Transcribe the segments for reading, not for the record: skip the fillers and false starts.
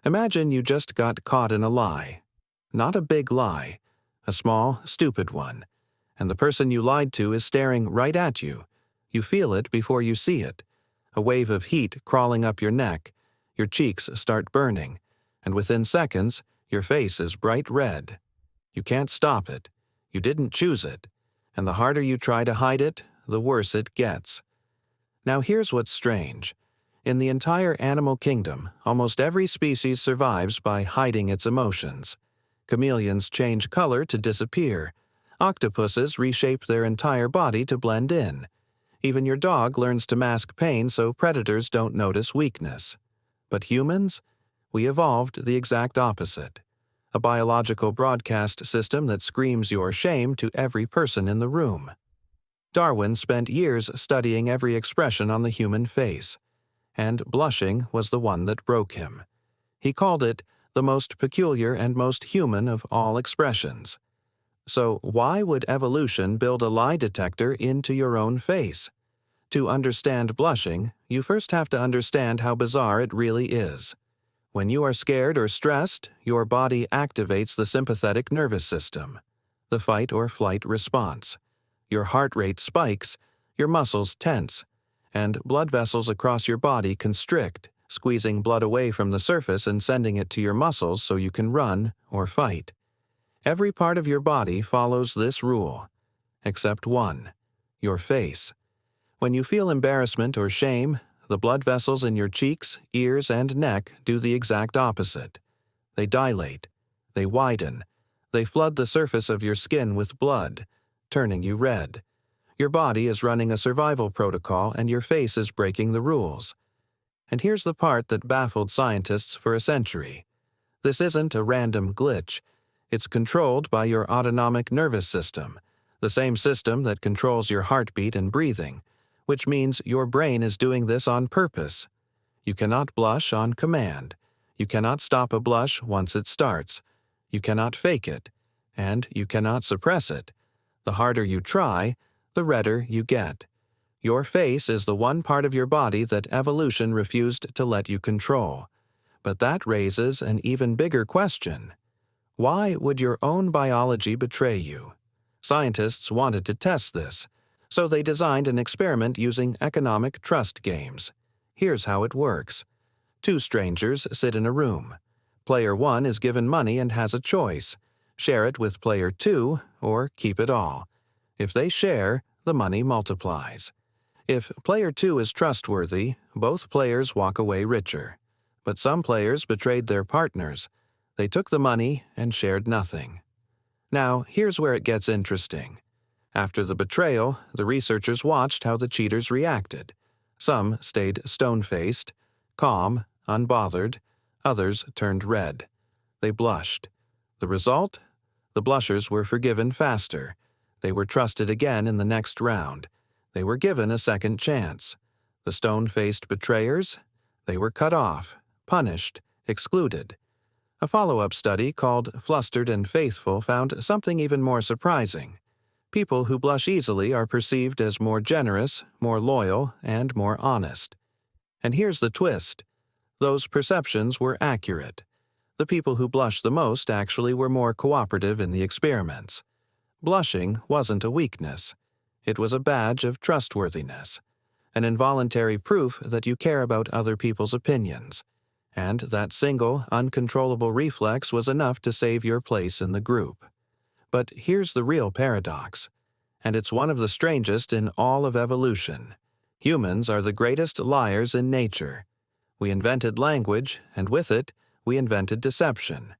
Imagine you just got caught in a lie. Not a big lie, a small, stupid one. And the person you lied to is staring right at you. You feel it before you see it. A wave of heat crawling up your neck. Your cheeks start burning. And within seconds, your face is bright red. You can't stop it. You didn't choose it. And the harder you try to hide it, the worse it gets. Now here's what's strange. In the entire animal kingdom, almost every species survives by hiding its emotions. Chameleons change color to disappear. Octopuses reshape their entire body to blend in. Even your dog learns to mask pain so predators don't notice weakness. But humans? We evolved the exact opposite. A biological broadcast system that screams your shame to every person in the room. Darwin spent years studying every expression on the human face, and blushing was the one that broke him. He called it the most peculiar and most human of all expressions. So why would evolution build a lie detector into your own face? To understand blushing, you first have to understand how bizarre it really is. When you are scared or stressed, your body activates the sympathetic nervous system, the fight or flight response. Your heart rate spikes, your muscles tense, and blood vessels across your body constrict, squeezing blood away from the surface and sending it to your muscles so you can run or fight. Every part of your body follows this rule, except one, your face. When you feel embarrassment or shame, the blood vessels in your cheeks, ears, and neck do the exact opposite. They dilate, they widen, they flood the surface of your skin with blood, turning you red. Your body is running a survival protocol and your face is breaking the rules. And here's the part that baffled scientists for a century. This isn't a random glitch. It's controlled by your autonomic nervous system, the same system that controls your heartbeat and breathing, which means your brain is doing this on purpose. You cannot blush on command. You cannot stop a blush once it starts. You cannot fake it, and you cannot suppress it. The harder you try, the redder you get. Your face is the one part of your body that evolution refused to let you control. But that raises an even bigger question. Why would your own biology betray you? Scientists wanted to test this, so they designed an experiment using economic trust games. Here's how it works. Two strangers sit in a room. Player 1 is given money and has a choice. Share it with Player 2 or keep it all. If they share, the money multiplies. If Player 2 is trustworthy, both players walk away richer. But some players betrayed their partners. They took the money and shared nothing. Now, here's where it gets interesting. After the betrayal, the researchers watched how the cheaters reacted. Some stayed stone-faced, calm, unbothered. Others turned red. They blushed. The result? The blushers were forgiven faster. They were trusted again in the next round. They were given a second chance. The stone-faced betrayers? They were cut off, punished, excluded. A follow-up study called Flustered and Faithful found something even more surprising. People who blush easily are perceived as more generous, more loyal, and more honest. And here's the twist. Those perceptions were accurate. The people who blushed the most actually were more cooperative in the experiments. Blushing wasn't a weakness. It was a badge of trustworthiness, an involuntary proof that you care about other people's opinions. And that single, uncontrollable reflex was enough to save your place in the group. But here's the real paradox, and it's one of the strangest in all of evolution. Humans are the greatest liars in nature. We invented language, and with it, we invented deception.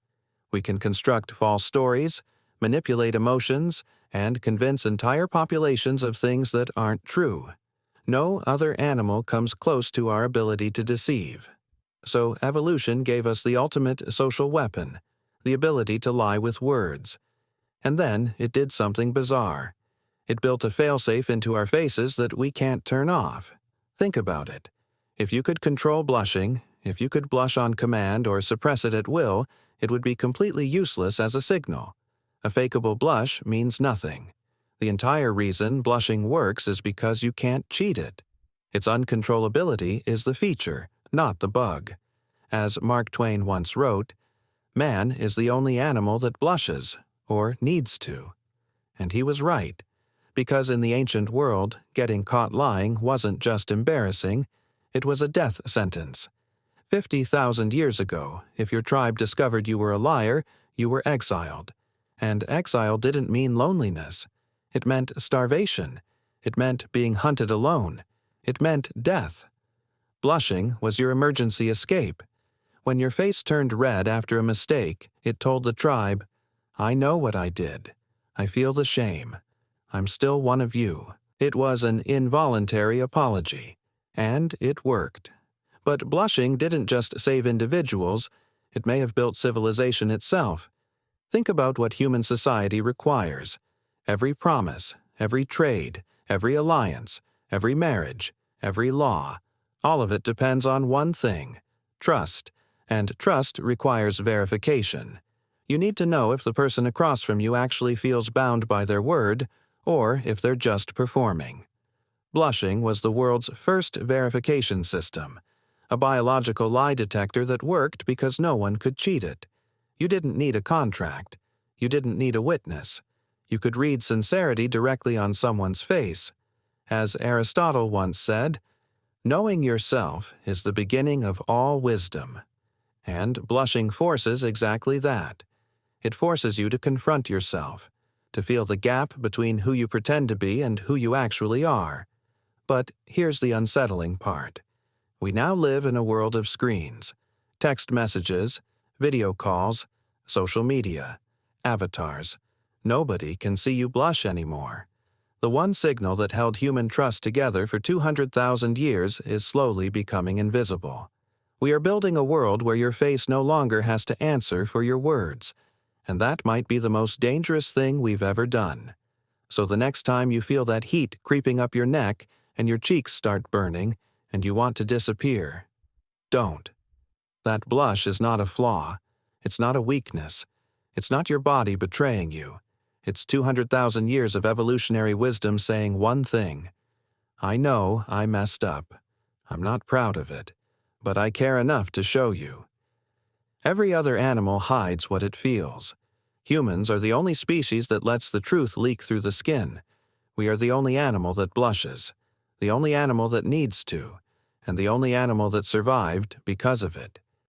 We can construct false stories, manipulate emotions, and convince entire populations of things that aren't true. No other animal comes close to our ability to deceive. So evolution gave us the ultimate social weapon, the ability to lie with words. And then it did something bizarre. It built a failsafe into our faces that we can't turn off. Think about it. If you could control blushing, if you could blush on command or suppress it at will, it would be completely useless as a signal. A fakeable blush means nothing. The entire reason blushing works is because you can't cheat it. Its uncontrollability is the feature, not the bug. As Mark Twain once wrote, "Man is the only animal that blushes, or needs to." And he was right, because in the ancient world, getting caught lying wasn't just embarrassing, it was a death sentence. 50,000 years ago, if your tribe discovered you were a liar, you were exiled. And exile didn't mean loneliness. It meant starvation. It meant being hunted alone. It meant death. Blushing was your emergency escape. When your face turned red after a mistake, it told the tribe, "I know what I did. I feel the shame. I'm still one of you." It was an involuntary apology. And it worked. But blushing didn't just save individuals, it may have built civilization itself. Think about what human society requires. Every promise, every trade, every alliance, every marriage, every law, all of it depends on one thing: trust. And trust requires verification. You need to know if the person across from you actually feels bound by their word, or if they're just performing. Blushing was the world's first verification system, a biological lie detector that worked because no one could cheat it. You didn't need a contract. You didn't need a witness. You could read sincerity directly on someone's face. As Aristotle once said, "Knowing yourself is the beginning of all wisdom." And blushing forces exactly that. It forces you to confront yourself, to feel the gap between who you pretend to be and who you actually are. But here's the unsettling part. We now live in a world of screens, text messages, video calls, social media, avatars. Nobody can see you blush anymore. The one signal that held human trust together for 200,000 years is slowly becoming invisible. We are building a world where your face no longer has to answer for your words, and that might be the most dangerous thing we've ever done. So the next time you feel that heat creeping up your neck and your cheeks start burning and you want to disappear, don't. That blush is not a flaw. It's not a weakness. It's not your body betraying you. It's 200,000 years of evolutionary wisdom saying one thing: I know I messed up. I'm not proud of it, but I care enough to show you. Every other animal hides what it feels. Humans are the only species that lets the truth leak through the skin. We are the only animal that blushes, the only animal that needs to, and the only animal that survived because of it.